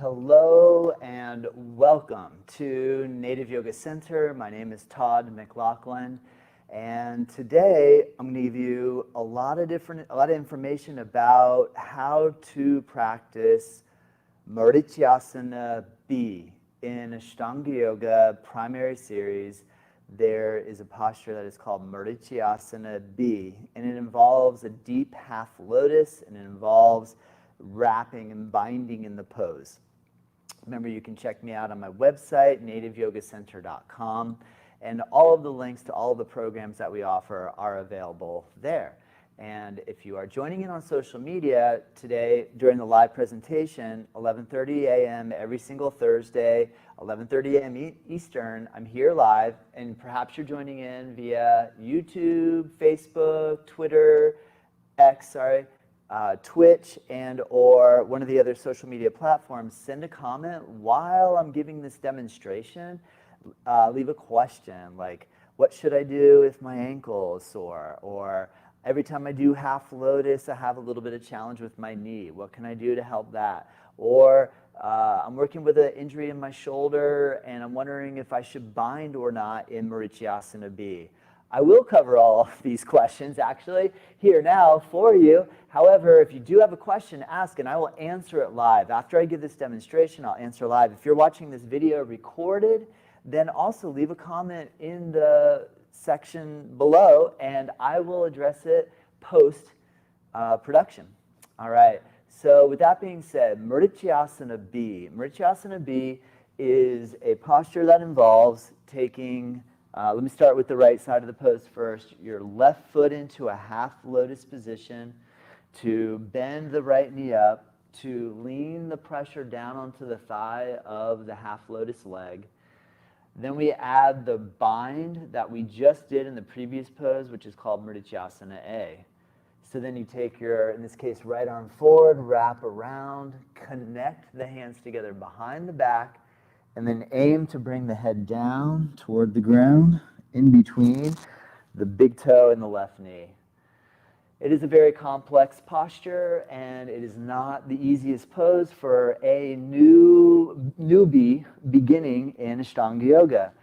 Hello and welcome to Native Yoga Center. My name is Todd McLaughlin, and today I'm going to give you a lot of information about how to practice Marichyasana B in Ashtanga Yoga primary series. There is a posture that is called Marichyasana B, and it involves a deep half lotus, and it involves wrapping and binding in the pose. Remember, you can check me out on my website, nativeyogacenter.com, and all of the links to all of the programs that we offer are available there. And if you are joining in on social media today during the live presentation, 11:30 a.m. every single Thursday, 11:30 a.m. Eastern, I'm here live, and perhaps you're joining in via YouTube, Facebook, Twitter, Twitch, and or one of the other social media platforms. Send a comment while I'm giving this demonstration. Leave a question like, what should I do if my ankle is sore? Or every time I do half lotus, I have a little bit of challenge with my knee. What can I do to help that? Or I'm working with an injury in my shoulder, and I'm wondering if I should bind or not in Marichyasana B. I will cover all of these questions actually here now for you. However, if you do have a question, ask, and I will answer it live. After I give this demonstration, I'll answer live. If you're watching this video recorded, then also leave a comment in the section below, and I will address it post production. All right. So with that being said, Marichyasana B. Marichyasana B is a posture that involves taking let me start with the right side of the pose first. Your left foot into a half lotus position, to bend the right knee up, to lean the pressure down onto the thigh of the half lotus leg. Then we add the bind that we just did in the previous pose, which is called Marichyasana A. So then you take your, in this case, right arm forward, wrap around, connect the hands together behind the back, and then aim to bring the head down toward the ground in between the big toe and the left knee. It is a very complex posture, and it is not the easiest pose for a newbie beginning in Ashtanga Yoga.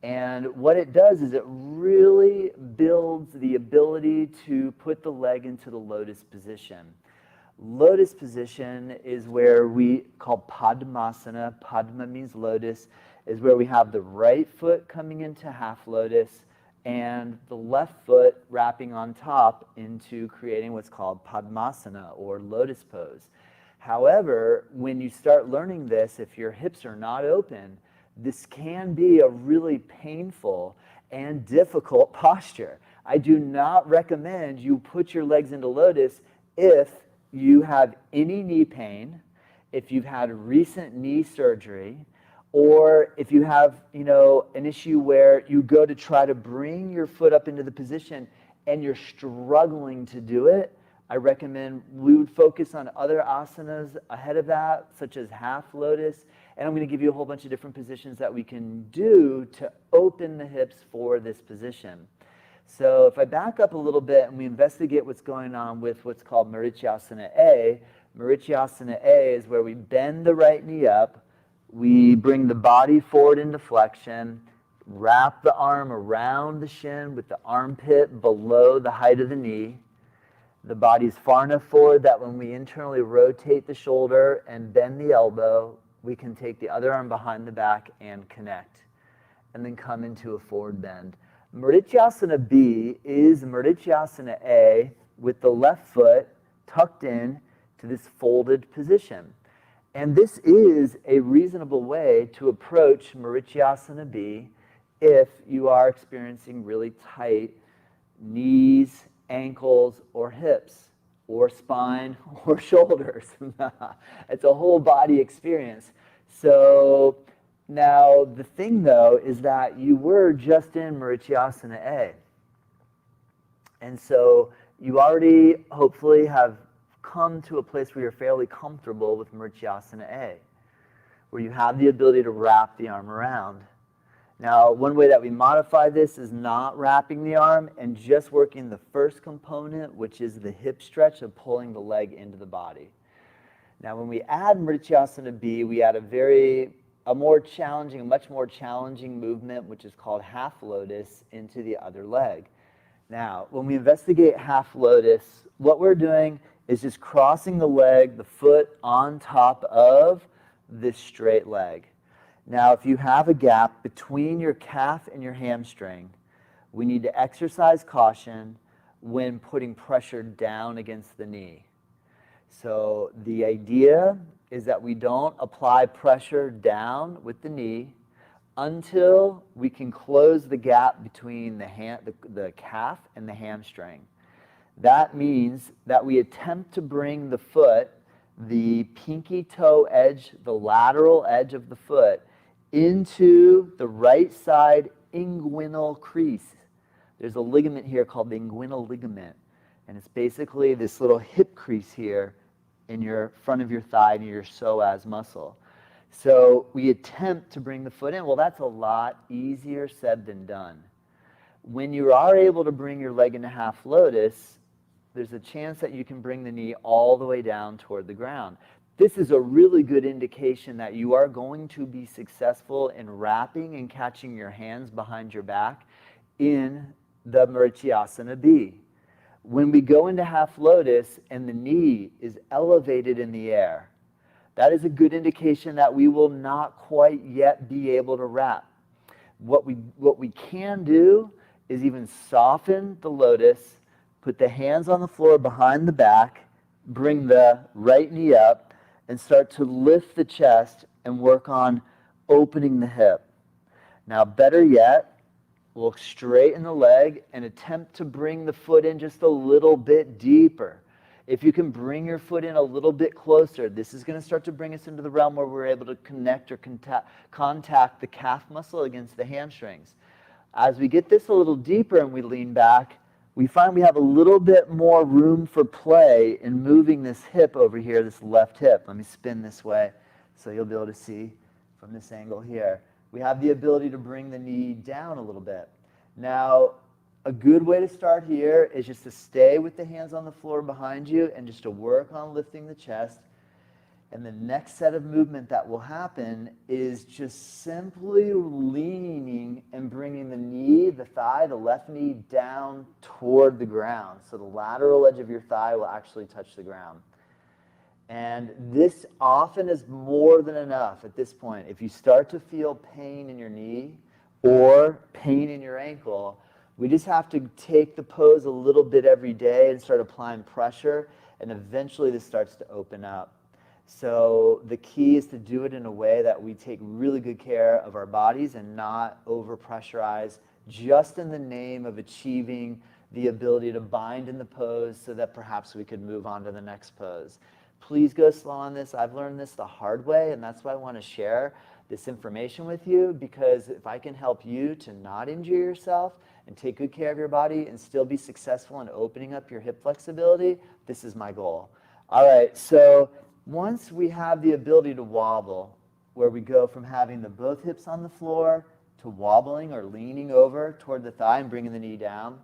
And what it does is it really builds the ability to put the leg into the lotus position. Lotus position is where we call Padmasana. Padma means lotus, is where we have the right foot coming into half lotus and the left foot wrapping on top into creating what's called Padmasana, or lotus pose. However, when you start learning this, if your hips are not open, this can be a really painful and difficult posture. I do not recommend you put your legs into lotus if you have any knee pain, if you've had recent knee surgery, or if you have, an issue where you go to try to bring your foot up into the position and you're struggling to do it. I recommend we would focus on other asanas ahead of that, such as half lotus, and I'm going to give you a whole bunch of different positions that we can do to open the hips for this position. So if I back up a little bit and we investigate what's going on with what's called Marichyasana A, Marichyasana A is where we bend the right knee up, we bring the body forward into flexion, wrap the arm around the shin with the armpit below the height of the knee. The body's far enough forward that when we internally rotate the shoulder and bend the elbow, we can take the other arm behind the back and connect, and then come into a forward bend. Marichyasana B is Marichyasana A with the left foot tucked in to this folded position. And this is a reasonable way to approach Marichyasana B if you are experiencing really tight knees, ankles, or hips, or spine, or shoulders. It's a whole body experience. So now, the thing, though, is that you were just in Marichyasana A. And so you already, hopefully, have come to a place where you're fairly comfortable with Marichyasana A, where you have the ability to wrap the arm around. Now, one way that we modify this is not wrapping the arm and just working the first component, which is the hip stretch of pulling the leg into the body. Now, when we add Marichyasana B, we add a much more challenging movement, which is called half lotus, into the other leg. Now, when we investigate half lotus, what we're doing is just crossing the leg, the foot on top of this straight leg. Now, if you have a gap between your calf and your hamstring, we need to exercise caution when putting pressure down against the knee. So the idea is that we don't apply pressure down with the knee until we can close the gap between the calf and the hamstring. That means that we attempt to bring the foot, the pinky toe edge, the lateral edge of the foot, into the right side inguinal crease. There's a ligament here called the inguinal ligament, and it's basically this little hip crease here in your front of your thigh near your psoas muscle. So we attempt to bring the foot in. Well, that's a lot easier said than done. When you are able to bring your leg into half lotus, there's a chance that you can bring the knee all the way down toward the ground. This is a really good indication that you are going to be successful in wrapping and catching your hands behind your back in the Marichyasana B. When we go into half lotus and the knee is elevated in the air, that is a good indication that we will not quite yet be able to wrap. What we can do is even soften the lotus, put the hands on the floor behind the back, bring the right knee up, and start to lift the chest and work on opening the hip. Now, better yet, we'll straighten the leg and attempt to bring the foot in just a little bit deeper. If you can bring your foot in a little bit closer, this is going to start to bring us into the realm where we're able to connect or contact the calf muscle against the hamstrings. As we get this a little deeper and we lean back, we find we have a little bit more room for play in moving this hip over here, this left hip. Let me spin this way so you'll be able to see from this angle here. We have the ability to bring the knee down a little bit. Now, a good way to start here is just to stay with the hands on the floor behind you and just to work on lifting the chest. And the next set of movement that will happen is just simply leaning and bringing the knee, the thigh, the left knee down toward the ground. So the lateral edge of your thigh will actually touch the ground. And this often is more than enough at this point. If you start to feel pain in your knee or pain in your ankle, we just have to take the pose a little bit every day and start applying pressure, and eventually this starts to open up. So the key is to do it in a way that we take really good care of our bodies and not over-pressurize, just in the name of achieving the ability to bind in the pose so that perhaps we could move on to the next pose. Please go slow on this. I've learned this the hard way, and that's why I want to share this information with you, because if I can help you to not injure yourself and take good care of your body and still be successful in opening up your hip flexibility, this is my goal. All right, so once we have the ability to wobble, where we go from having both hips on the floor to wobbling or leaning over toward the thigh and bringing the knee down,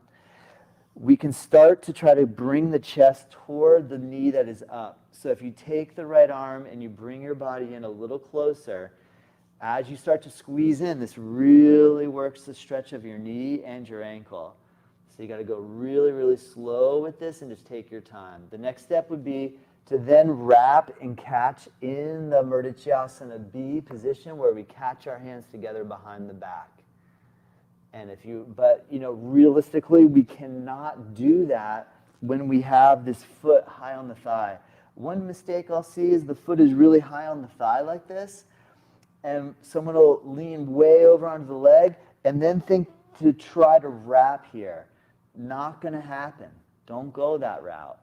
we can start to try to bring the chest toward the knee that is up. So if you take the right arm and you bring your body in a little closer, as you start to squeeze in, this really works the stretch of your knee and your ankle. So you got to go really, really slow with this and just take your time. The next step would be to then wrap and catch in the Marichyasana B position, where we catch our hands together behind the back. And realistically, we cannot do that when we have this foot high on the thigh. One mistake I'll see is the foot is really high on the thigh like this, and someone will lean way over onto the leg and then think to try to wrap here. Not going to happen. Don't go that route.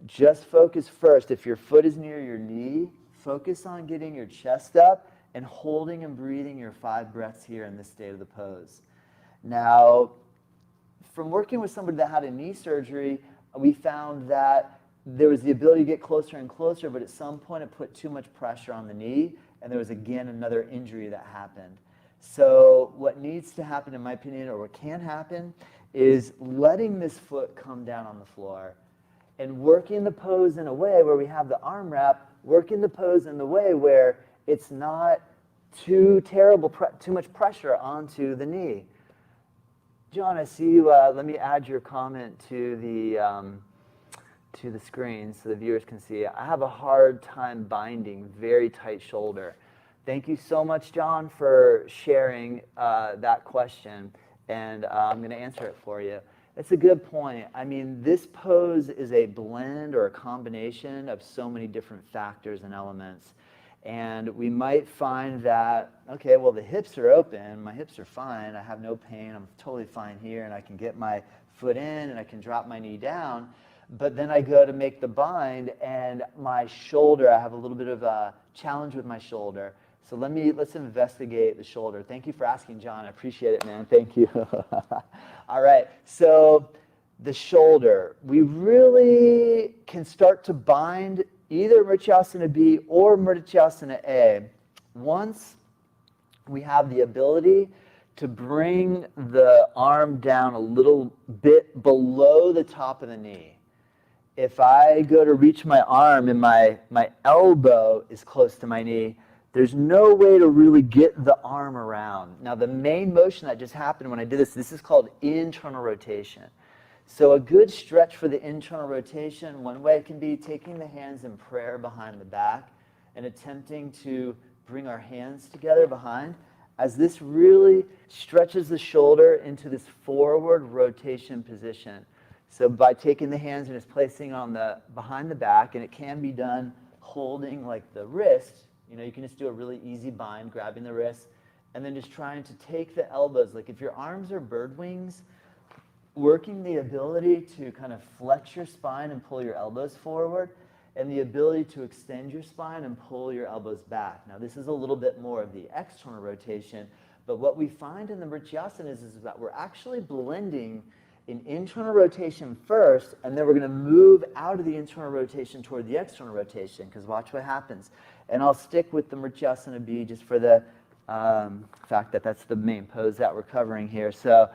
Just focus first. If your foot is near your knee, focus on getting your chest up and holding and breathing your 5 breaths here in this state of the pose. Now, from working with somebody that had a knee surgery, we found that there was the ability to get closer and closer, but at some point it put too much pressure on the knee, and there was again another injury that happened. So what needs to happen, in my opinion, or what can happen, is letting this foot come down on the floor and working the pose in a way where we have the arm wrap working the pose in the way where it's not too much pressure onto the knee. John, I see you. Let me add your comment to the screen so the viewers can see. I have a hard time binding very tight shoulder. Thank you so much, John, for sharing that question, and I'm going to answer it for you. It's a good point. I mean, this pose is a blend or a combination of so many different factors and elements. And we might find that, okay, well, the hips are open, my hips are fine, I have no pain, I'm totally fine here, and I can get my foot in and I can drop my knee down. But then I go to make the bind, and my shoulder, I have a little bit of a challenge with my shoulder. So let's investigate the shoulder. Thank you for asking, John. I appreciate it, man. Thank you. All right. So the shoulder, we really can start to bind either Marichyasana B or Marichyasana A once we have the ability to bring the arm down a little bit below the top of the knee. If I go to reach my arm and my elbow is close to my knee, there's no way to really get the arm around. Now, the main motion that just happened when I did this is called internal rotation. So a good stretch for the internal rotation, one way it can be taking the hands in prayer behind the back and attempting to bring our hands together behind, as this really stretches the shoulder into this forward rotation position. So by taking the hands and just placing on behind the back, and it can be done holding like the wrist. You can just do a really easy bind, grabbing the wrist, and then just trying to take the elbows. Like if your arms are bird wings, working the ability to kind of flex your spine and pull your elbows forward, and the ability to extend your spine and pull your elbows back. Now this is a little bit more of the external rotation, but what we find in the Marichyasana is that we're actually blending an internal rotation first, and then we're going to move out of the internal rotation toward the external rotation, because watch what happens. And I'll stick with the Marichyasana B just for the fact that that's the main pose that we're covering here. So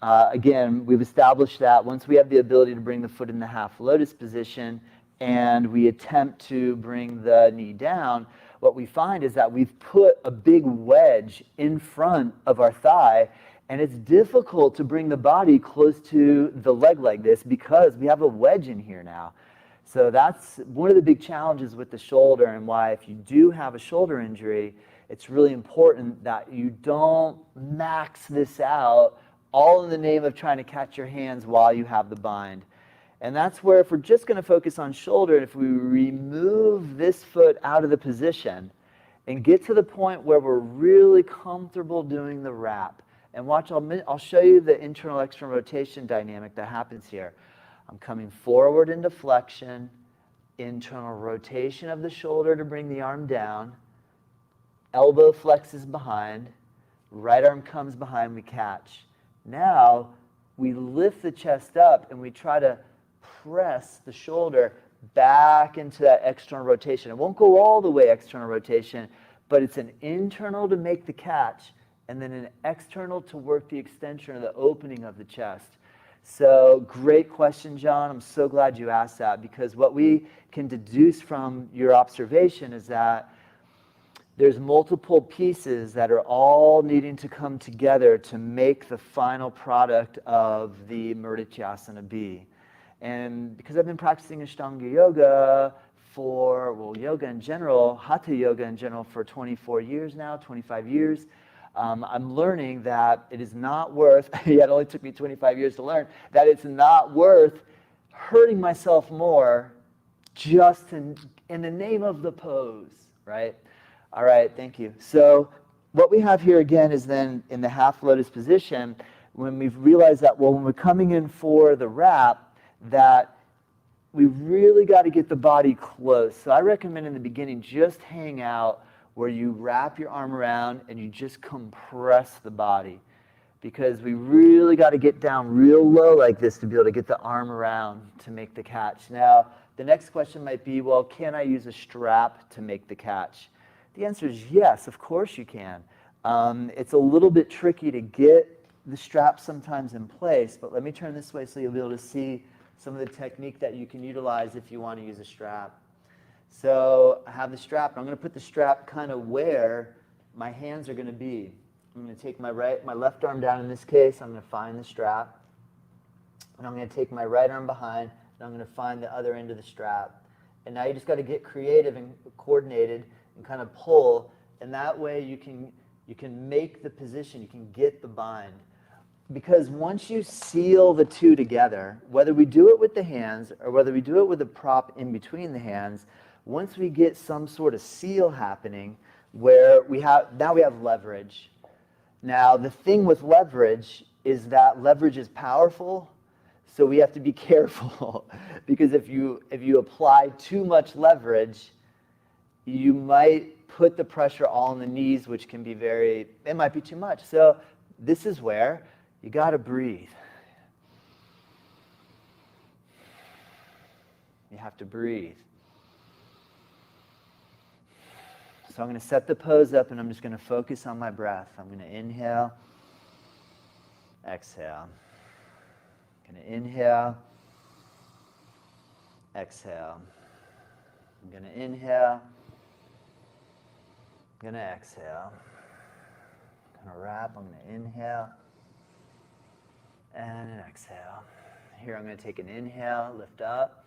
again, we've established that once we have the ability to bring the foot in the half lotus position and we attempt to bring the knee down, what we find is that we've put a big wedge in front of our thigh, and it's difficult to bring the body close to the leg like this because we have a wedge in here now. So that's one of the big challenges with the shoulder, and why if you do have a shoulder injury, it's really important that you don't max this out all in the name of trying to catch your hands while you have the bind. And that's where if we're just going to focus on shoulder, if we remove this foot out of the position and get to the point where we're really comfortable doing the wrap, and watch, I'll show you the internal-external rotation dynamic that happens here. I'm coming forward into flexion, internal rotation of the shoulder to bring the arm down, elbow flexes behind, right arm comes behind, we catch. Now, we lift the chest up and we try to press the shoulder back into that external rotation. It won't go all the way external rotation, but it's an internal to make the catch, and then an external to work the extension or the opening of the chest. So great question, John. I'm so glad you asked that, because what we can deduce from your observation is that there's multiple pieces that are all needing to come together to make the final product of the Marichyasana B. And because I've been practicing Ashtanga yoga yoga in general, Hatha yoga in general for 24 years now, 25 years, I'm learning that it is not worth, it only took me 25 years to learn, that it's not worth hurting myself more just in the name of the pose, right? All right, thank you. So what we have here again is then in the half lotus position, when we've realized that, well, when we're coming in for the wrap, that we really got to get the body close. So I recommend in the beginning just hang out where you wrap your arm around and you just compress the body, because we really got to get down real low like this to be able to get the arm around to make the catch. Now, the next question might be, well, can I use a strap to make the catch? The answer is yes, of course you can. It's a little bit tricky to get the strap sometimes in place, but let me turn this way so you'll be able to see some of the technique that you can utilize if you want to use a strap. So I have the strap, and I'm going to put the strap kind of where my hands are going to be. I'm going to take my left arm down in this case. I'm going to find the strap. And I'm going to take my right arm behind, and I'm going to find the other end of the strap. And now you just got to get creative and coordinated and kind of pull. And that way you can make the position, you can get the bind. Because once you seal the two together, whether we do it with the hands or whether we do it with a prop in between the hands, once we get some sort of seal happening where now we have leverage. Now the thing with leverage is that leverage is powerful, so we have to be careful because if you apply too much leverage, you might put the pressure all on the knees, which can be it might be too much. So this is where you got to breathe. You have to breathe. So I'm going to set the pose up, and I'm just going to focus on my breath. I'm going to inhale, exhale. I'm going to inhale, exhale. I'm going to inhale, I'm going to exhale. I'm going to wrap. I'm going to inhale and an exhale. Here I'm going to take an inhale, lift up,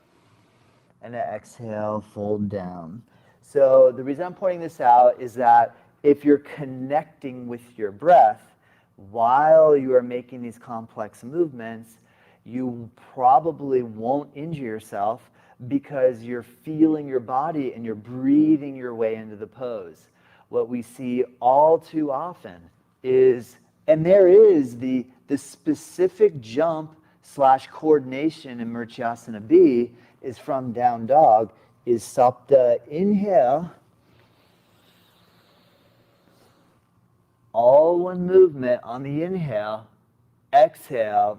and an exhale, fold down. So the reason I'm pointing this out is that if you're connecting with your breath while you are making these complex movements, you probably won't injure yourself because you're feeling your body and you're breathing your way into the pose. What we see all too often is, and there is the specific jump / coordination in Marichyasana B is from down dog, is sapta inhale, all one movement on the inhale, exhale,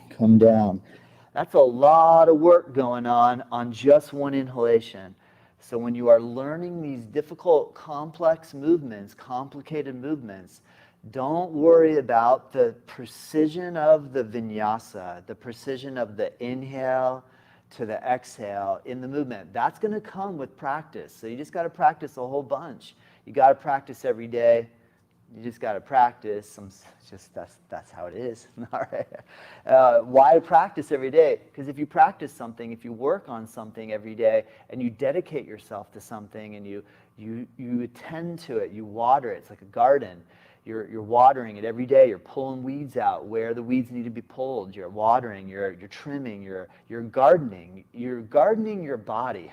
come down. That's a lot of work going on just one inhalation. So when you are learning these difficult, complex movements, complicated movements, don't worry about the precision of the vinyasa, the precision of the inhale to the exhale in the movement. That's going to come with practice. So you just got to practice a whole bunch. You got to practice every day. You just got to practice. That's how it is. All right. Why practice every day? Because if you practice something, if you work on something every day, and you dedicate yourself to something, and you attend to it, you water it. It's like a garden. You're watering it every day. You're pulling weeds out where the weeds need to be pulled. You're watering. You're trimming. You're gardening. You're gardening your body.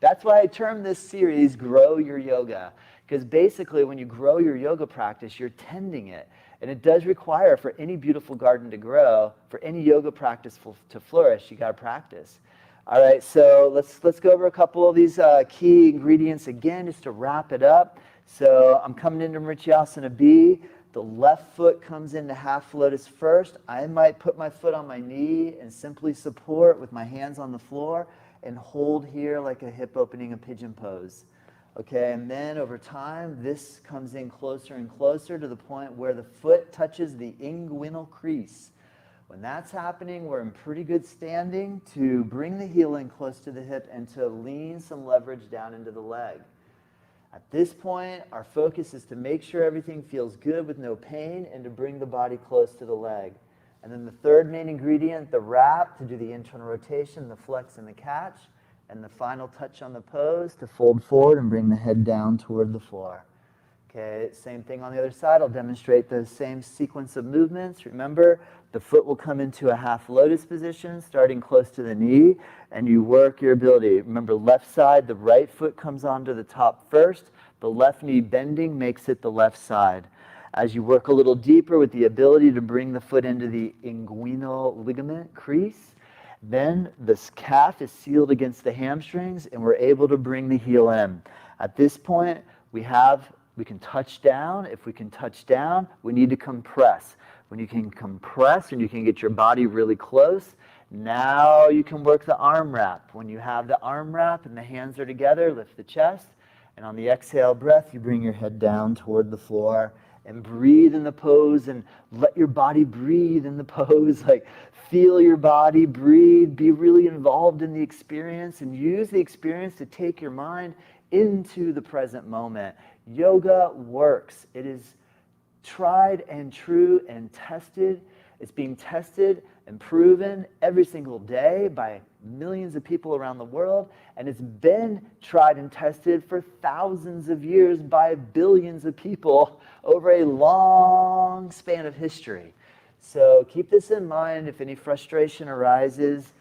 That's why I term this series "Grow Your Yoga," because basically, when you grow your yoga practice, you're tending it, and it does require for any beautiful garden to grow, for any yoga practice to flourish, you got to practice. All right, so let's go over a couple of these key ingredients again, just to wrap it up. So I'm coming into Marichyasana B. The left foot comes into half lotus first. I might put my foot on my knee and simply support with my hands on the floor and hold here like a hip opening a pigeon pose. Okay, and then over time, this comes in closer and closer to the point where the foot touches the inguinal crease. When that's happening, we're in pretty good standing to bring the heel in close to the hip and to lean some leverage down into the leg. At this point, our focus is to make sure everything feels good with no pain and to bring the body close to the leg. And then the third main ingredient, the wrap, to do the internal rotation, the flex and the catch, and the final touch on the pose to fold forward and bring the head down toward the floor. Okay, same thing on the other side. I'll demonstrate the same sequence of movements. Remember, the foot will come into a half lotus position, starting close to the knee, and you work your ability. Remember, left side, the right foot comes onto the top first. The left knee bending makes it the left side. As you work a little deeper with the ability to bring the foot into the inguinal ligament crease, then this calf is sealed against the hamstrings, and we're able to bring the heel in. At this point, we can touch down. If we can touch down, we need to compress. When you can compress and you can get your body really close, now you can work the arm wrap. When you have the arm wrap and the hands are together, lift the chest. And on the exhale breath, you bring your head down toward the floor and breathe in the pose and let your body breathe in the pose. Like, feel your body, breathe, be really involved in the experience, and use the experience to take your mind into the present moment. Yoga works. It is tried and true and tested. It's being tested and proven every single day by millions of people around the world, and it's been tried and tested for thousands of years by billions of people over a long span of history. So keep this in mind. If any frustration arises,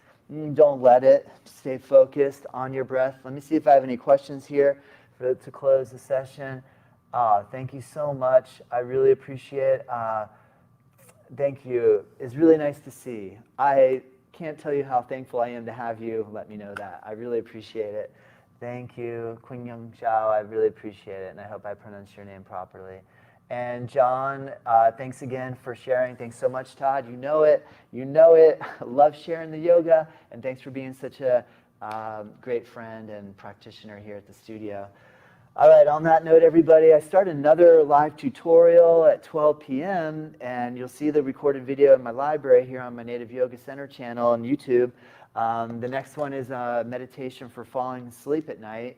don't let it. Stay focused on your breath. Let me see if I have any questions here to close the session. Thank you so much. I really appreciate it. Thank you. It's really nice to see. I can't tell you how thankful I am to have you let me know that. I really appreciate it. Thank you, Quinn Young Zhao. I really appreciate it, and I hope I pronounced your name properly. And John, thanks again for sharing. Thanks so much, Todd. You know it. You know it. Love sharing the yoga, and thanks for being such a great friend and practitioner here at the studio. All right, on that note, everybody, I start another live tutorial at 12 p.m., and you'll see the recorded video in my library here on my Native Yoga Center channel on YouTube. The next one is a meditation for falling asleep at night.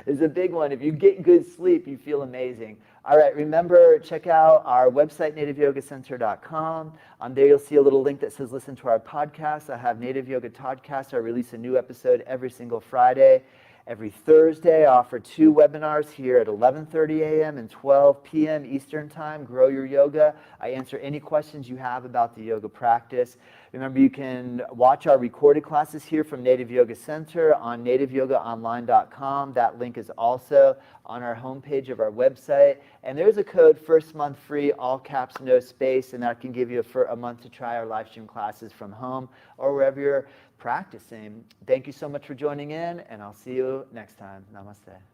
It's a big one. If you get good sleep, you feel amazing. All right, remember, check out our website, nativeyogacenter.com. On there, you'll see a little link that says listen to our podcast. I have Native Yoga Toddcast. I release a new episode every single Friday. Every Thursday, I offer 2 webinars here at 11:30 a.m. and 12 p.m. Eastern Time, Grow Your Yoga. I answer any questions you have about the yoga practice. Remember, you can watch our recorded classes here from Native Yoga Center on nativeyogaonline.com. That link is also on our homepage of our website. And there's a code, first month free, all caps, no space, and that can give you a month to try our live stream classes from home or wherever you're practicing. Thank you so much for joining in, and I'll see you next time. Namaste.